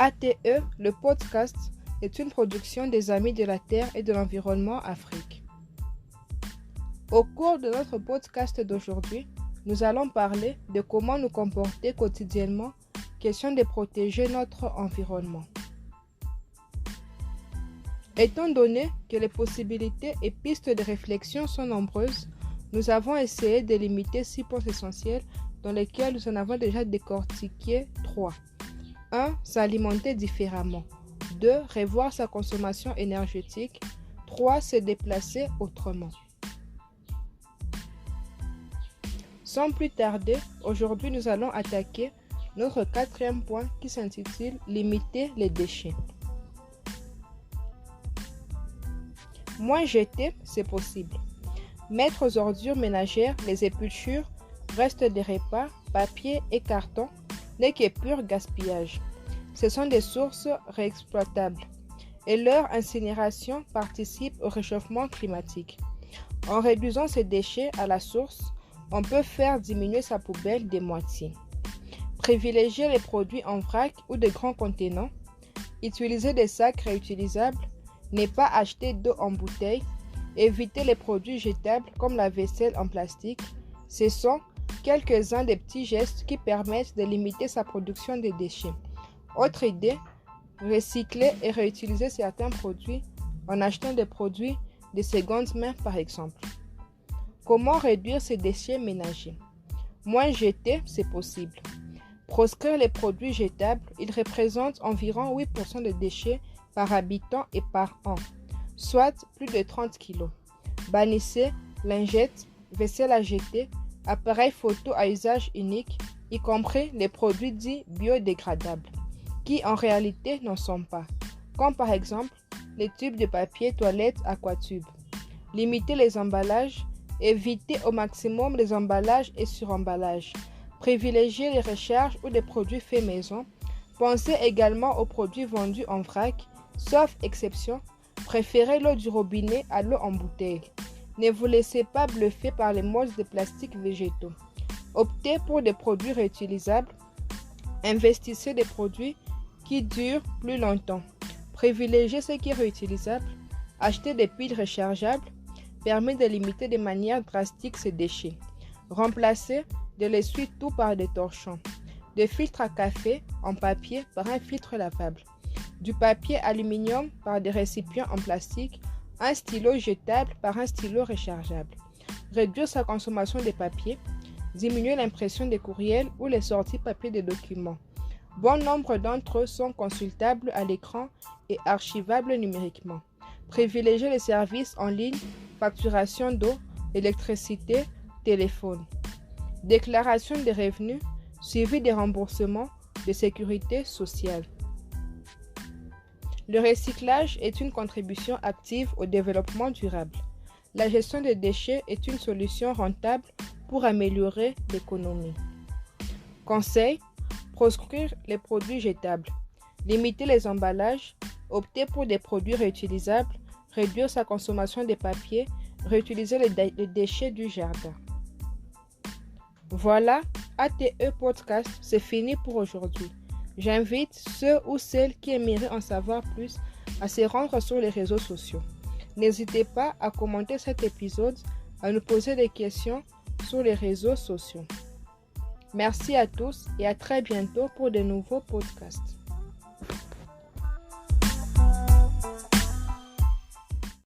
ATE, le podcast, est une production des Amis de la Terre et de l'Environnement Afrique. Au cours de notre podcast d'aujourd'hui, nous allons parler de comment nous comporter quotidiennement, question de protéger notre environnement. Étant donné que les possibilités et pistes de réflexion sont nombreuses, nous avons essayé de limiter 6 points essentiels dans lesquels nous en avons déjà décortiqué 3. 1. S'alimenter différemment. 2. Revoir sa consommation énergétique. 3. Se déplacer autrement. Sans plus tarder, aujourd'hui nous allons attaquer notre 4e point qui s'intitule « Limiter les déchets ». Moins jeter, c'est possible. Mettre aux ordures ménagères les épluchures, restes des repas, papier et carton n'est que pur gaspillage. Ce sont des sources réexploitables et leur incinération participe au réchauffement climatique. En réduisant ces déchets à la source, on peut faire diminuer sa poubelle de moitié. Privilégier les produits en vrac ou de grands contenants. Utiliser des sacs réutilisables. Ne pas acheter d'eau en bouteille. Éviter les produits jetables comme la vaisselle en plastique. Ce sont quelques-uns des petits gestes qui permettent de limiter sa production de déchets. Autre idée, recycler et réutiliser certains produits en achetant des produits de seconde main par exemple. Comment réduire ces déchets ménagers? Moins jeter, c'est possible. Proscrire les produits jetables, ils représentent environ 8% de déchets par habitant et par an, soit plus de 30 kg. Bannissez lingettes, vaisselle à jeter, appareils photo à usage unique, y compris les produits dits biodégradables, qui en réalité n'en sont pas, comme par exemple les tubes de papier toilette aquatube. Limitez les emballages, évitez au maximum les emballages et suremballages. Privilégiez les recharges ou des produits faits maison. Pensez également aux produits vendus en vrac, sauf exception. Préférez l'eau du robinet à l'eau en bouteille. Ne vous laissez pas bluffer par les modes de plastique végétaux. Optez pour des produits réutilisables. Investissez des produits qui durent plus longtemps. Privilégiez ce qui est réutilisable. Achetez des piles rechargeables. Permet de limiter de manière drastique ces déchets. Remplacez de l'essuie-tout par des torchons. Des filtres à café en papier par un filtre lavable. Du papier aluminium par des récipients en plastique. Un stylo jetable par un stylo rechargeable. Réduire sa consommation de papier. Diminuer l'impression des courriels ou les sorties papier des documents. Bon nombre d'entre eux sont consultables à l'écran et archivables numériquement. Privilégier les services en ligne, facturation d'eau, électricité, téléphone. Déclaration des revenus, suivi des remboursements de sécurité sociale. Le recyclage est une contribution active au développement durable. La gestion des déchets est une solution rentable pour améliorer l'économie. Conseil: proscrire les produits jetables. Limiter les emballages. Opter pour des produits réutilisables. Réduire sa consommation de papier. Réutiliser les déchets du jardin. Voilà, ATE Podcast, c'est fini pour aujourd'hui. J'invite ceux ou celles qui aimeraient en savoir plus à se rendre sur les réseaux sociaux. N'hésitez pas à commenter cet épisode, à nous poser des questions sur les réseaux sociaux. Merci à tous et à très bientôt pour de nouveaux podcasts.